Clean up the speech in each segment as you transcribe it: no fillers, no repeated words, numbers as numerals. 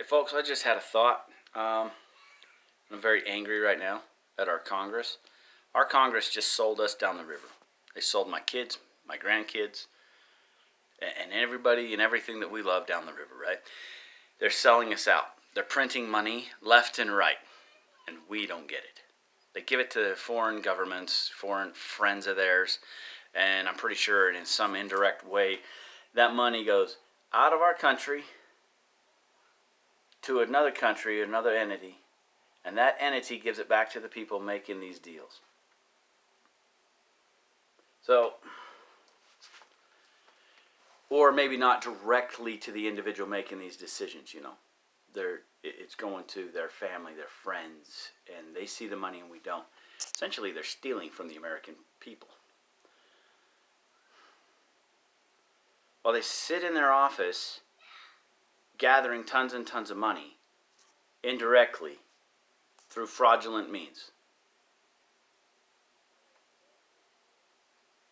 Folks, I just had a thought. I'm very angry right now at our Congress. Our Congress just sold us down the river. They sold my kids, my grandkids, and everybody and everything that we love down the river, right? They're selling us out. They're printing money left and right, and we don't get it. They give it to foreign governments, foreign friends of theirs, and I'm pretty sure in some indirect way that money goes out of our country to another country, another entity, and that entity gives it back to the people making these deals. So, or maybe not directly to the individual making these decisions, it's going to their family, their friends, and they see the money and we don't. Essentially, they're stealing from the American people. While they sit in their office gathering tons and tons of money indirectly through fraudulent means.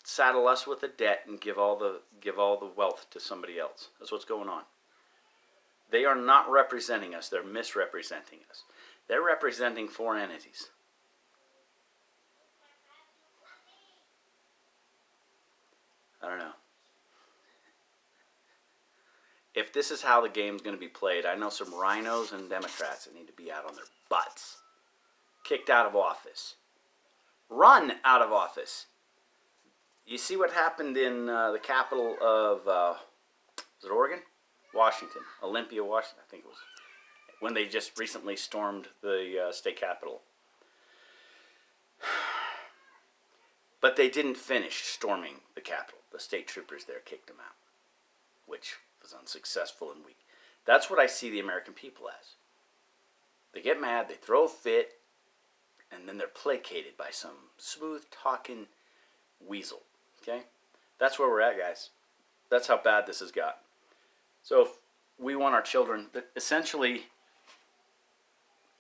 Saddle us with a debt and give all the wealth to somebody else. That's what's going on. They are not representing us. They're misrepresenting us. They're representing foreign entities. I don't know. If this is how the game's going to be played, I know some rhinos and Democrats that need to be out on their butts. Kicked out of office. Run out of office. You see what happened in the capital of, was it Oregon? Washington. Olympia, Washington, I think it was. When they just recently stormed the state capitol. But they didn't finish storming the capitol. The state troopers there kicked them out, which was unsuccessful and weak. That's what I see the American people as. They get mad, they throw a fit, and then they're placated by some smooth-talking weasel. Okay? That's where we're at, guys. That's how bad this has got. So if we want our children, essentially,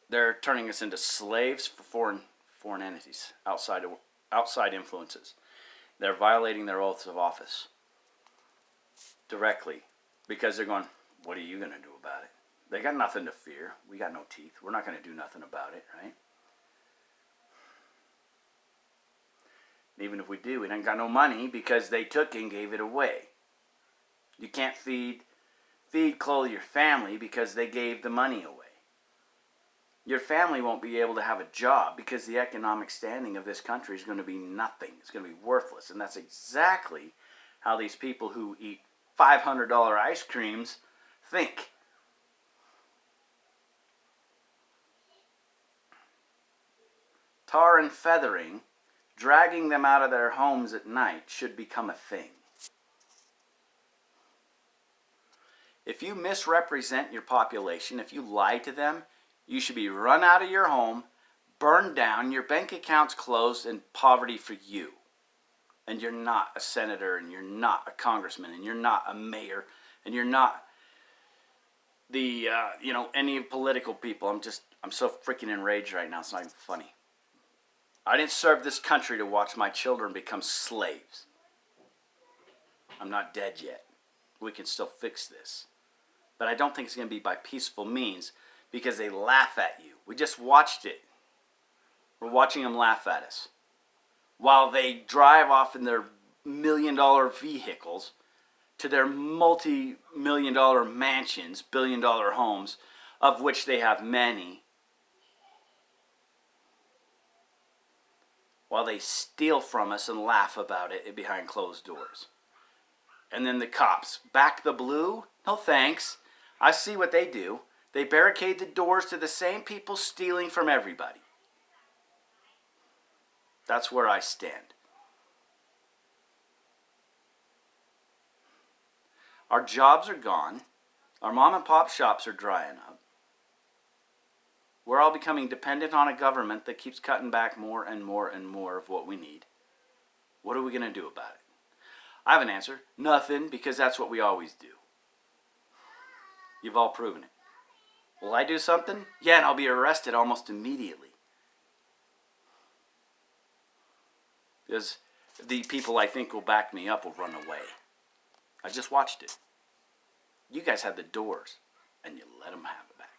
they're turning us into slaves for foreign entities, outside influences. They're violating their oaths of office directly because they're going, what are you going to do about it? They got nothing to fear. We got no teeth. We're not going to do nothing about it, right? And even if we do, we ain't got no money because they took and gave it away. You can't feed, clothe your family because they gave the money away. Your family won't be able to have a job because the economic standing of this country is going to be nothing. It's going to be worthless. And that's exactly how these people who eat $500 ice creams think. Tar and feathering, dragging them out of their homes at night should become a thing. If you misrepresent your population, if you lie to them, you should be run out of your home, burned down, your bank accounts closed, and poverty for you. And you're not a senator, and you're not a congressman, and you're not a mayor, and you're not the, any political people. I'm so freaking enraged right now, it's not even funny. I didn't serve this country to watch my children become slaves. I'm not dead yet. We can still fix this. But I don't think it's going to be by peaceful means because they laugh at you. We just watched it. We're watching them laugh at us. While they drive off in their million-dollar vehicles to their multi-million-dollar mansions, billion-dollar homes, of which they have many, while they steal from us and laugh about it behind closed doors. And then the cops, back the blue? No thanks. I see what they do. They barricade the doors to the same people stealing from everybody. That's where I stand. Our jobs are gone. Our mom and pop shops are drying up. We're all becoming dependent on a government that keeps cutting back more and more and more of what we need. What are we going to do about it? I have an answer. Nothing, because that's what we always do. You've all proven it. Will I do something? Yeah, and I'll be arrested almost immediately. Because the people I think will back me up will run away. I just watched it. You guys had the doors, and you let them have it back.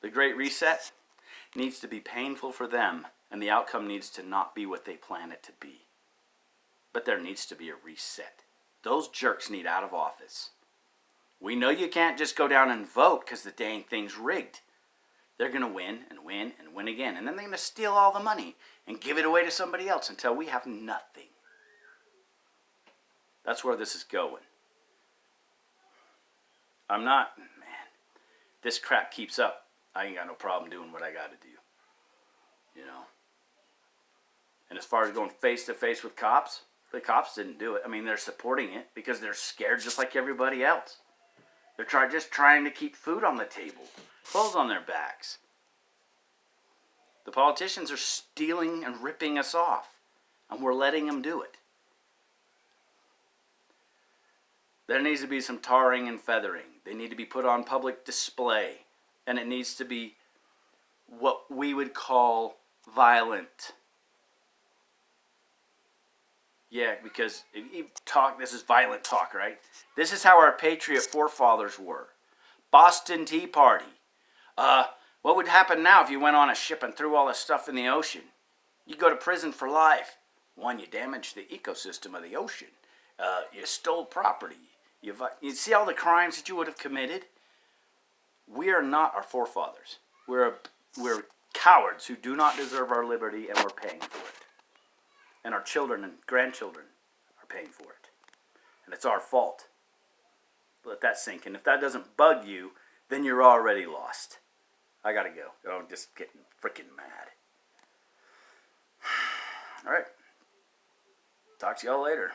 The Great Reset needs to be painful for them, and the outcome needs to not be what they plan it to be. But there needs to be a reset. Those jerks need out of office. We know you can't just go down and vote because the dang thing's rigged. They're going to win and win and win again. And then they're going to steal all the money and give it away to somebody else until we have nothing. That's where this is going. This crap keeps up. I ain't got no problem doing what I got to do. You know. And as far as going face to face with cops, the cops didn't do it. I mean, they're supporting it because they're scared just like everybody else. They're just trying to keep food on the table, clothes on their backs. The politicians are stealing and ripping us off, and we're letting them do it. There needs to be some tarring and feathering. They need to be put on public display, and it needs to be what we would call violent. Yeah, because this is violent talk, right? This is how our patriot forefathers were. Boston Tea Party. What would happen now if you went on a ship and threw all this stuff in the ocean? You'd go to prison for life. One, you damaged the ecosystem of the ocean. You stole property. You see all the crimes that you would have committed? We are not our forefathers. We're cowards who do not deserve our liberty, and we're paying for it. And our children and grandchildren are paying for it. And it's our fault. Let that sink in. If that doesn't bug you, then you're already lost. I gotta go. I'm just getting freaking mad. All right. Talk to y'all later.